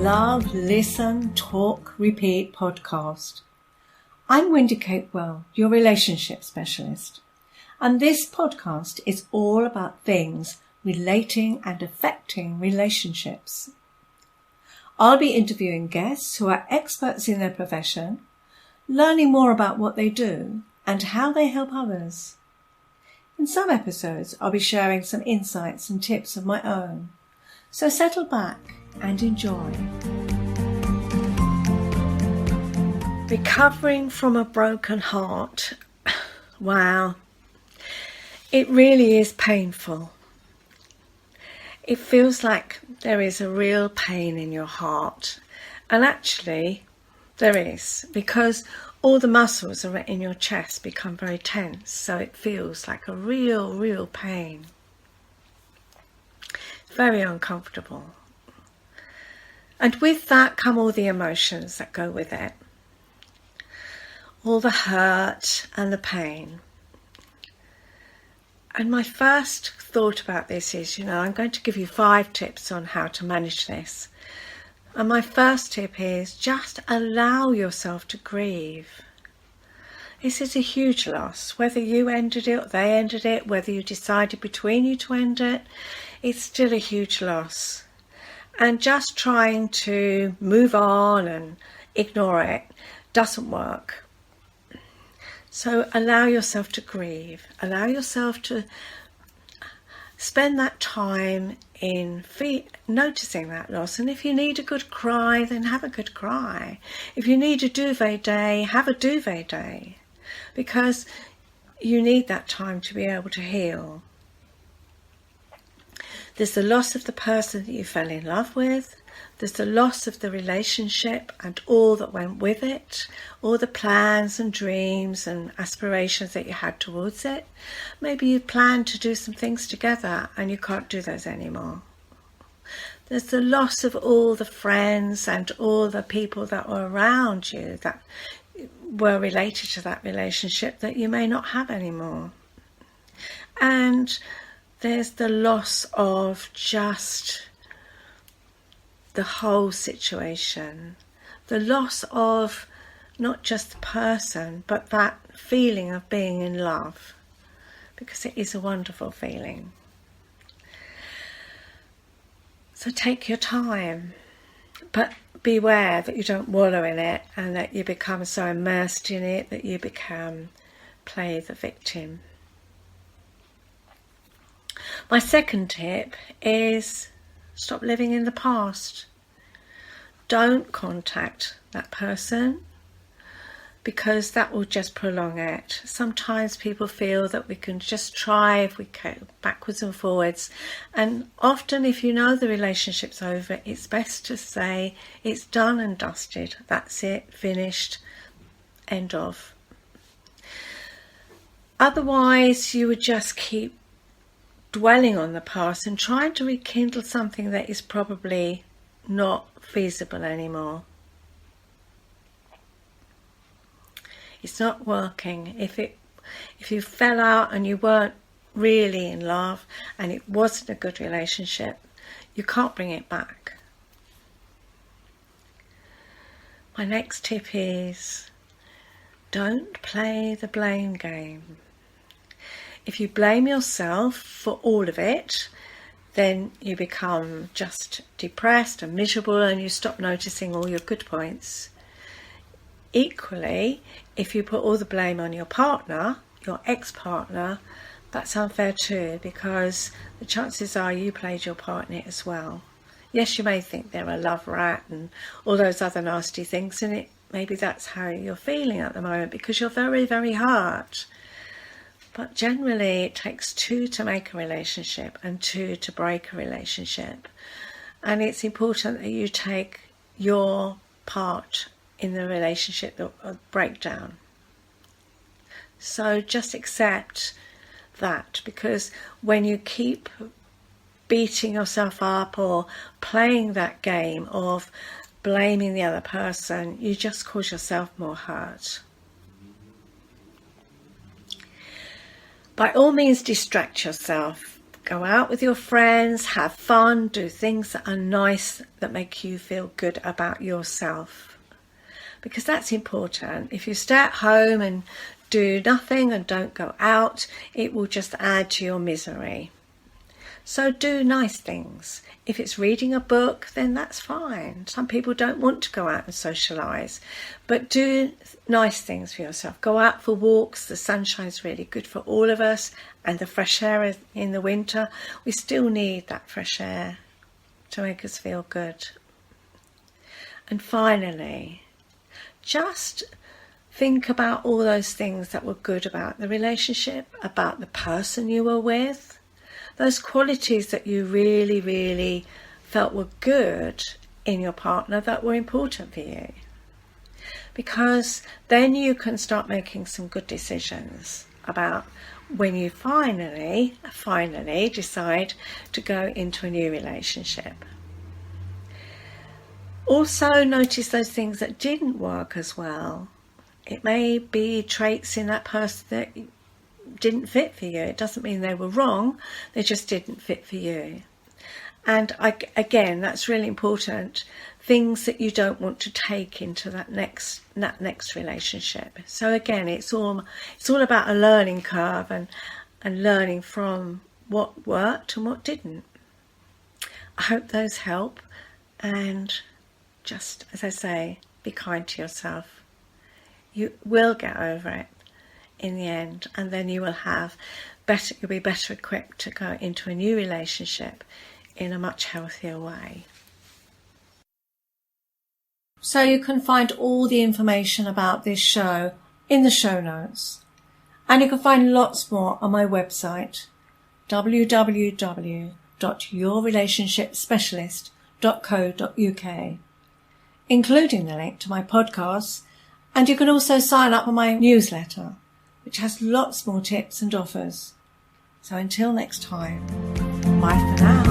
Love, Listen, Talk, Repeat podcast. I'm Wendy Capewell, your relationship specialist, and this podcast is all about things relating and affecting relationships. I'll be interviewing guests who are experts in their profession, learning more about what they do and how they help others. In some episodes, I'll be sharing some insights and tips of my own. So settle back and enjoy. Recovering from a broken heart. Wow. It really is painful. It feels like there is a real pain in your heart. And actually, there is, because all the muscles in your chest become very tense. So it feels like a real pain. Very uncomfortable. And with that come all the emotions that go with it. All the hurt and the pain. And my first thought about this is, I'm going to give you 5 tips on how to manage this. And my first tip is just allow yourself to grieve. This is a huge loss. Whether you ended it or they ended it, whether you decided between you to end it, it's still a huge loss. And just trying to move on and ignore it doesn't work. So allow yourself to grieve. Allow yourself to spend that time in noticing that loss. And if you need a good cry, then have a good cry. If you need a duvet day, have a duvet day. Because you need that time to be able to heal. There's the loss of the person that you fell in love with. There's the loss of the relationship and all that went with it. All the plans and dreams and aspirations that you had towards it. Maybe you planned to do some things together and you can't do those anymore. There's the loss of all the friends and all the people that were around you that were related to that relationship that you may not have anymore. And there's the loss of just the whole situation. The loss of not just the person, but that feeling of being in love. Because it is a wonderful feeling. So take your time. But beware that you don't wallow in it and that you become so immersed in it that you play the victim. My second tip is stop living in the past. Don't contact that person because that will just prolong it. Sometimes people feel that we can just try if we go backwards and forwards. And often if you know the relationship's over, it's best to say it's done and dusted. That's it, finished, end of. Otherwise, you would just keep dwelling on the past and trying to rekindle something that is probably not feasible anymore. It's not working. If you fell out and you weren't really in love and it wasn't a good relationship, you can't bring it back. My next tip is don't play the blame game. If you blame yourself for all of it, then you become just depressed and miserable and you stop noticing all your good points. Equally, if you put all the blame on your partner, your ex-partner, that's unfair too, because the chances are you played your part in it as well. Yes, you may think they're a love rat and all those other nasty things, and maybe that's how you're feeling at the moment because you're very hurt. But generally it takes 2 to make a relationship and 2 to break a relationship. And it's important that you take your part in the relationship breakdown. So just accept that, because when you keep beating yourself up or playing that game of blaming the other person, you just cause yourself more hurt. By all means, distract yourself. Go out with your friends, have fun, do things that are nice, that make you feel good about yourself. Because that's important. If you stay at home and do nothing and don't go out, it will just add to your misery. So do nice things. If it's reading a book, then that's fine. Some people don't want to go out and socialise, but do nice things for yourself. Go out for walks. The sunshine's really good for all of us, and the fresh air in the winter. We still need that fresh air to make us feel good. And finally, just think about all those things that were good about the relationship, about the person you were with. Those qualities that you really, really felt were good in your partner that were important for you. Because then you can start making some good decisions about when you finally decide to go into a new relationship. Also notice those things that didn't work as well. It may be traits in that person that didn't fit for you. It doesn't mean they were wrong, they just didn't fit for you. And again, that's really important. Things that you don't want to take into that next relationship. So again, it's all about a learning curve and learning from what worked and what didn't. I hope those help, and just as I say, be kind to yourself. You will get over it in the end, and then you'll be better equipped to go into a new relationship in a much healthier way. So you can find all the information about this show in the show notes, and you can find lots more on my website www.yourrelationshipspecialist.co.uk, including the link to my podcasts, and you can also sign up on my newsletter, which has lots more tips and offers. So until next time, bye for now.